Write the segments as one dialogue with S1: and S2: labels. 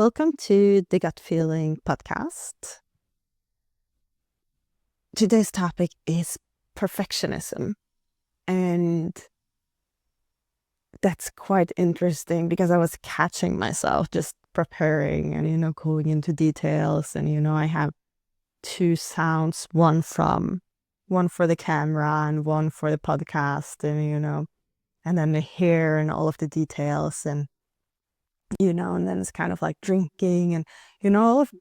S1: Welcome to the Gut Feeling podcast. Today's topic is perfectionism. And that's quite interesting because I was catching myself just preparing and, going into details. And, I have two sounds, one for the camera and one for the podcast. And then the hair and all of the details and then it's kind of like drinking and all of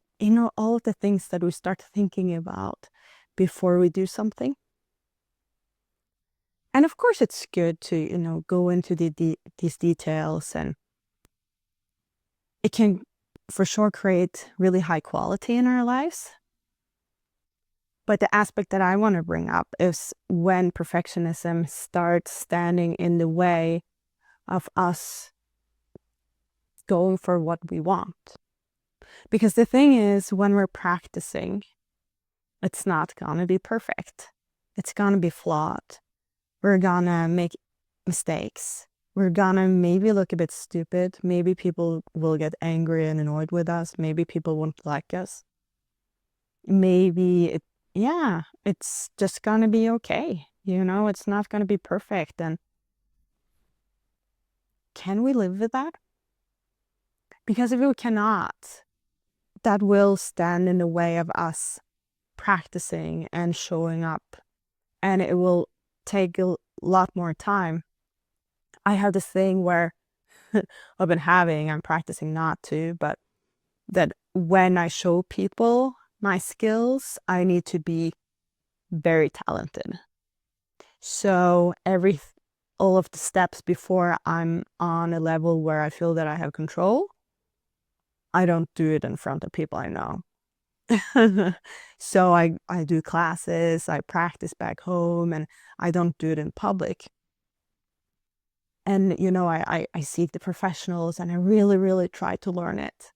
S1: the things that we start thinking about before we do something. And of course it's good to go into these details, and it can for sure create really high quality in our lives. But the aspect that I want to bring up is when perfectionism starts standing in the way of us going for what we want. Because the thing is, when we're practicing, it's not gonna be perfect. It's gonna be flawed. We're gonna make mistakes. We're gonna maybe look a bit stupid. Maybe people will get angry and annoyed with us. Maybe people won't like us. Maybe it's just gonna be okay. It's not gonna be perfect. And can we live with that? Because if we cannot, that will stand in the way of us practicing and showing up. And it will take a lot more time. I have this thing where I'm practicing not to, but that when I show people my skills, I need to be very talented. So all of the steps before I'm on a level where I feel that I have control, I don't do it in front of people I know. So I do classes, I practice back home, and I don't do it in public. And, I seek the professionals and I really, really try to learn it.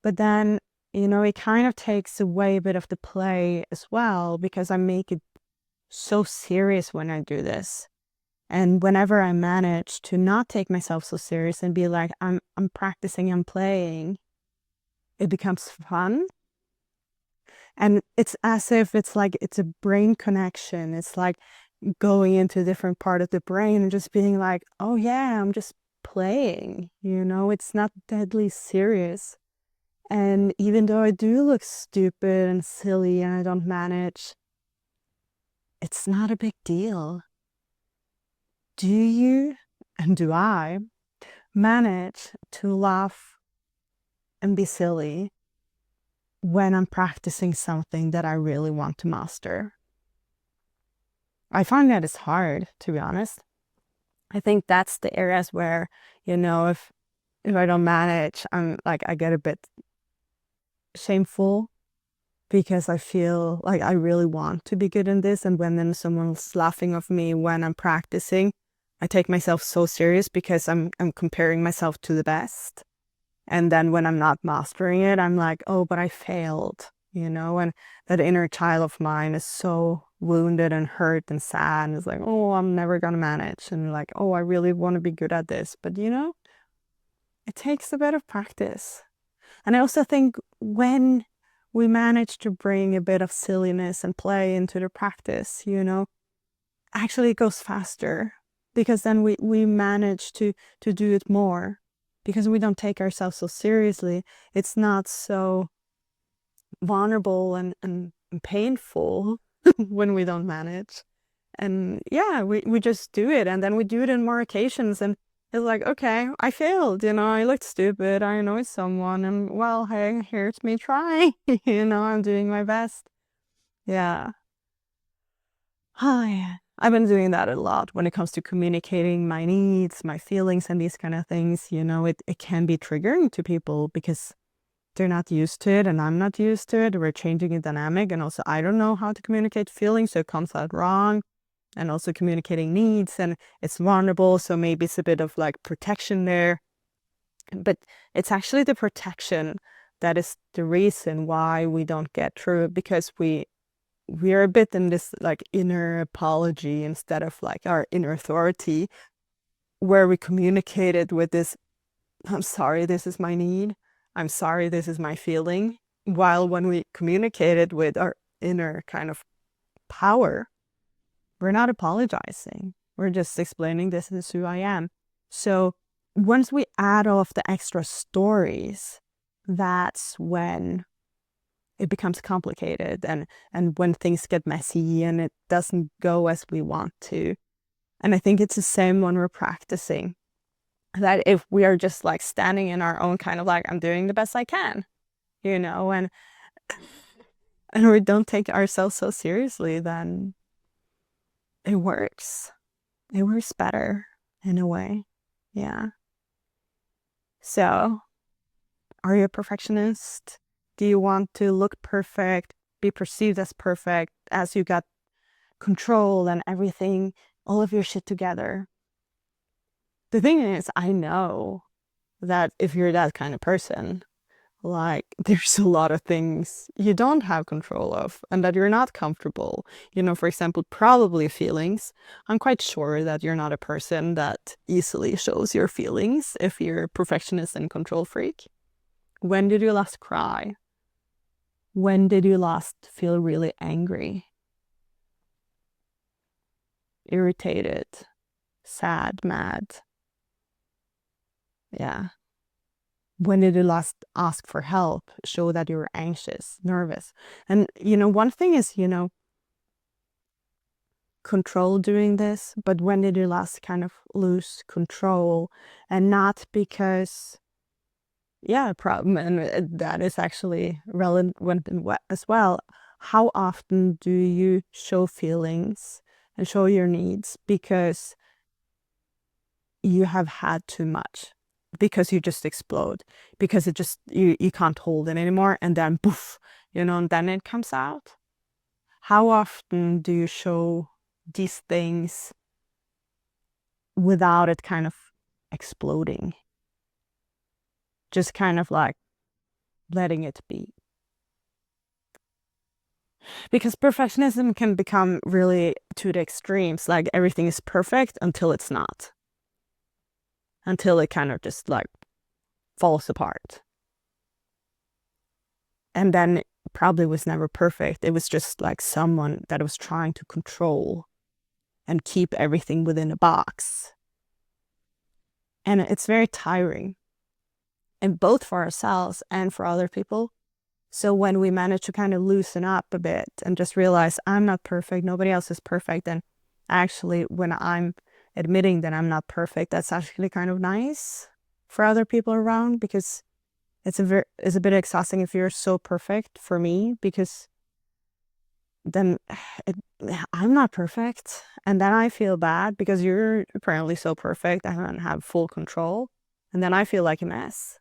S1: But then, it kind of takes away a bit of the play as well, because I make it so serious when I do this. And whenever I manage to not take myself so serious and be like, I'm practicing, I'm playing, it becomes fun. And it's as if it's a brain connection. It's like going into a different part of the brain and just being like, oh yeah, I'm just playing, it's not deadly serious. And even though I do look stupid and silly and I don't manage, it's not a big deal. Do you and do I manage to laugh and be silly when I'm practicing something that I really want to master? I find that it's hard, to be honest. I think that's the areas where, if I don't manage, I get a bit shameful because I feel like I really want to be good in this. And when then someone's laughing at me when I'm practicing, I take myself so serious because I'm comparing myself to the best. And then when I'm not mastering it, I'm like, oh, but I failed, and that inner child of mine is so wounded and hurt and sad. And it's like, oh, I'm never going to manage. And like, oh, I really want to be good at this. But, it takes a bit of practice. And I also think when we manage to bring a bit of silliness and play into the practice, actually it goes faster because then we manage to do it more because we don't take ourselves so seriously. It's not so vulnerable and painful when we don't manage. And yeah, we just do it, and then we do it in more occasions, and it's like, okay, I failed, I looked stupid, I annoyed someone, and well, hey, here's me trying, I'm doing my best. Yeah. Hi. I've been doing that a lot when it comes to communicating my needs, my feelings, and these kind of things. It can be triggering to people because they're not used to it and I'm not used to it. We're changing a dynamic, and also I don't know how to communicate feelings, so it comes out wrong. And also communicating needs, and it's vulnerable, so maybe it's a bit of like protection there. But it's actually the protection that is the reason why we don't get through it, because we're a bit in this like inner apology instead of like our inner authority, where we communicate it with this, I'm sorry, this is my need. I'm sorry, this is my feeling. While when we communicate it with our inner kind of power, we're not apologizing. We're just explaining this is who I am. So once we add off the extra stories, that's when it becomes complicated and when things get messy and it doesn't go as we want to. And I think it's the same when we're practicing. That if we are just like standing in our own kind of like, I'm doing the best I can, and we don't take ourselves so seriously, then it works. It works better in a way. Yeah. So, are you a perfectionist? Do you want to look perfect, be perceived as perfect, as you got control and everything, all of your shit together? The thing is, I know that if you're that kind of person, like there's a lot of things you don't have control of and that you're not comfortable. For example, probably feelings. I'm quite sure that you're not a person that easily shows your feelings if you're a perfectionist and control freak. When did you last cry? When did you last feel really angry? Irritated? Sad? Mad? Yeah. When did you last ask for help? Show that you're anxious, nervous. And, one thing is, control doing this, but when did you last kind of lose control? And not because, problem, and that is actually relevant as well. How often do you show feelings and show your needs because you have had too much? Because you just explode, because it just you can't hold it anymore, and then poof, and then it comes out. How often do you show these things without it kind of exploding? Just kind of like letting it be. Because perfectionism can become really to the extremes, like everything is perfect until it's not. Until it kind of just like falls apart. And then it probably was never perfect. It was just like someone that was trying to control and keep everything within a box. And it's very tiring, and both for ourselves and for other people. So when we manage to kind of loosen up a bit and just realize I'm not perfect, nobody else is perfect, and actually when I'm admitting that I'm not perfect, that's actually kind of nice for other people around, because it's a bit exhausting if you're so perfect for me, because then I'm not perfect, and then I feel bad because you're apparently so perfect and have full control, and then I feel like a mess.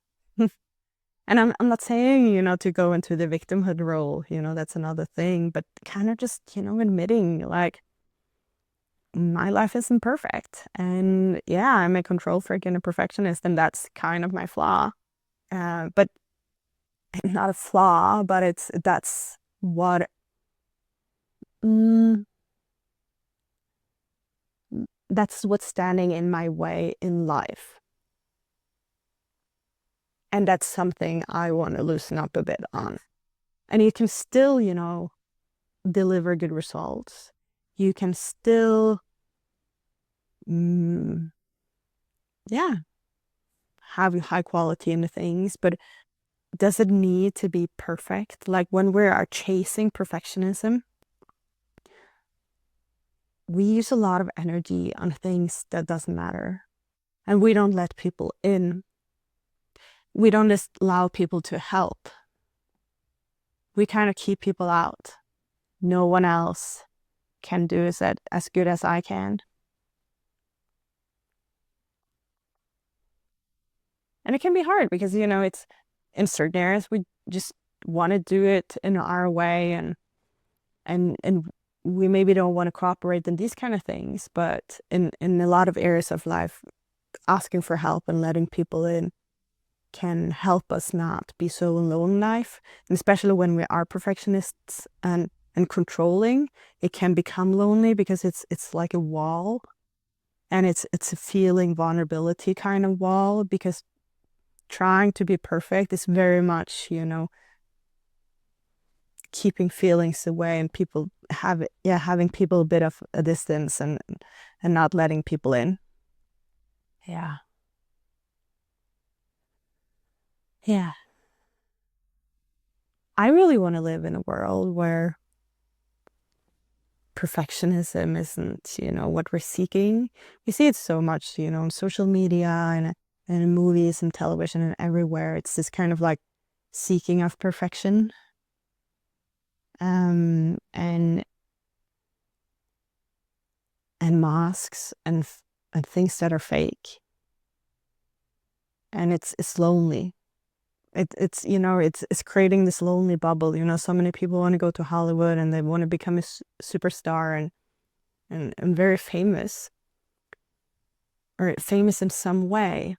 S1: And I'm not saying, to go into the victimhood role, that's another thing, but kind of just, admitting like my life isn't perfect. And yeah, I'm a control freak and a perfectionist, and that's kind of my flaw. But not a flaw, but that's what, that's what's standing in my way in life. And that's something I want to loosen up a bit on. And you can still, deliver good results. You can still, have high quality in the things, but does it need to be perfect? Like when we are chasing perfectionism, we use a lot of energy on things that doesn't matter. And we don't let people in. We don't just allow people to help. We kind of keep people out. No one else can do it as good as I can. And it can be hard because, it's in certain areas we just want to do it in our way, and we maybe don't want to cooperate in these kind of things. But in a lot of areas of life, asking for help and letting people in can help us not be so alone in life. And especially when we are perfectionists and controlling, it can become lonely because it's like a wall, and it's a feeling vulnerability kind of wall, because trying to be perfect is very much, keeping feelings away and people having people a bit of a distance and not letting people in. Yeah. Yeah. I really want to live in a world where perfectionism isn't, what we're seeking. We see it so much, on social media and in movies and television and everywhere. It's this kind of like seeking of perfection. And masks and things that are fake. And it's lonely. It's creating this lonely bubble. So many people want to go to Hollywood and they want to become a superstar and very famous, or famous in some way.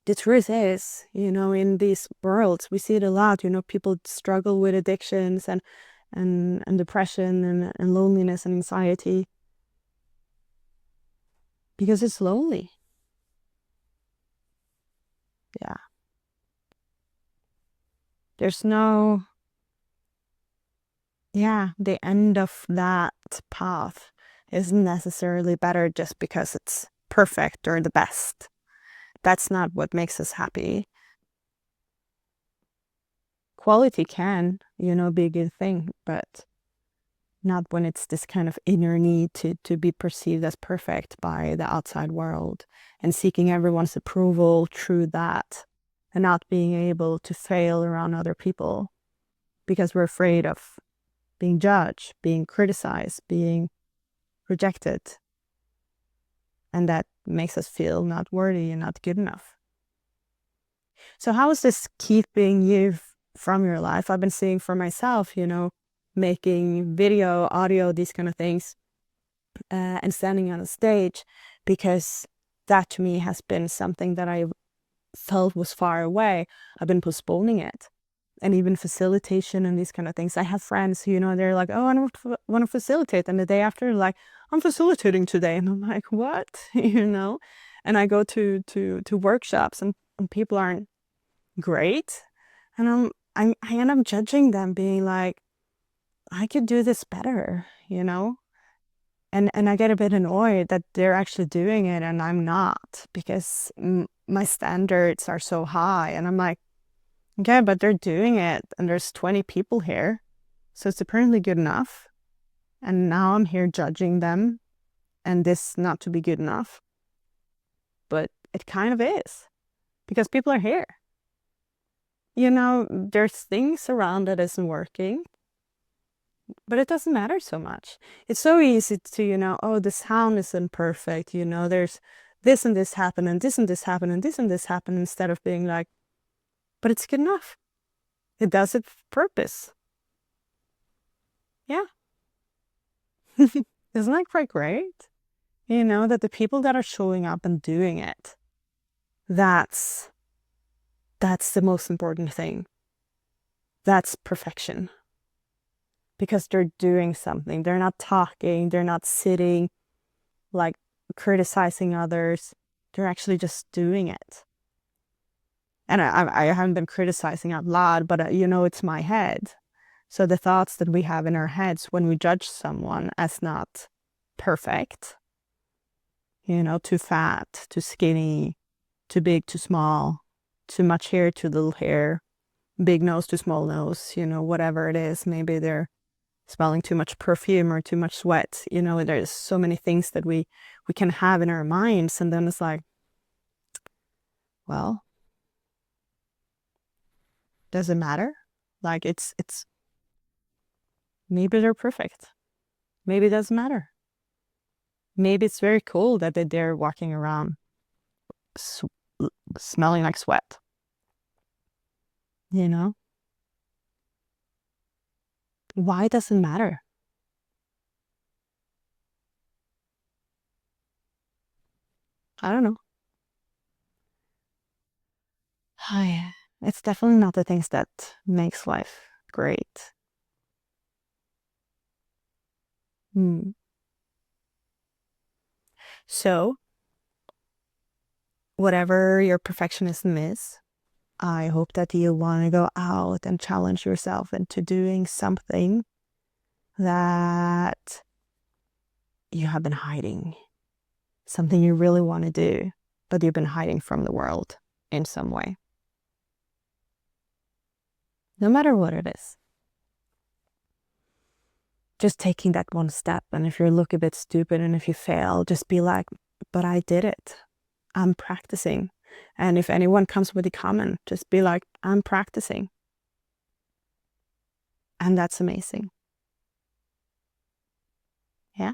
S1: The truth is, in these worlds, we see it a lot. People struggle with addictions and depression and loneliness and anxiety because it's lonely. Yeah. There's no, the end of that path isn't necessarily better just because it's perfect or the best. That's not what makes us happy. Quality can, be a good thing, but not when it's this kind of inner need to be perceived as perfect by the outside world and seeking everyone's approval through that and not being able to fail around other people because we're afraid of being judged, being criticized, being rejected. And that makes us feel not worthy and not good enough. So how is this keeping you from your life? I've been seeing for myself, making video, audio, these kind of things, and standing on a stage, because that to me has been something that I felt was far away. I've been postponing it. And even facilitation and these kind of things. I have friends who, they're like, oh, I want to facilitate. And the day after, like, I'm facilitating today. And I'm like, what? And I go to workshops and people aren't great. And I end up judging them, being like, I could do this better, And I get a bit annoyed that they're actually doing it and I'm not, because my standards are so high. And I'm like, okay, but they're doing it and there's 20 people here. So it's apparently good enough. And now I'm here judging them and this not to be good enough. But it kind of is, because people are here. There's things around that isn't working, but it doesn't matter so much. It's so easy to, oh, the sound isn't perfect. There's this and this happened and this and this happened and this and this happened, instead of being like, but it's good enough. It does its purpose. Yeah. Isn't that quite great? That the people that are showing up and doing it, that's the most important thing. That's perfection. Because they're doing something. They're not talking. They're not sitting, like, criticizing others. They're actually just doing it. And I haven't been criticizing out loud, but it's my head. So the thoughts that we have in our heads when we judge someone as not perfect, too fat, too skinny, too big, too small, too much hair, too little hair, big nose, too small nose, whatever it is. Maybe they're smelling too much perfume or too much sweat. There's so many things that we can have in our minds. And then it's like, well, does it matter? Like, it's maybe they're perfect. Maybe it doesn't matter. Maybe it's very cool that they're walking around smelling like sweat. Why does it matter? I don't know. Oh, yeah. It's definitely not the things that makes life great. So, whatever your perfectionism is, I hope that you want to go out and challenge yourself into doing something that you have been hiding, something you really want to do, but you've been hiding from the world in some way. No matter what it is. Just taking that one step, and if you look a bit stupid and if you fail, just be like, but I did it. I'm practicing. And if anyone comes with a comment, just be like, I'm practicing. And that's amazing. Yeah.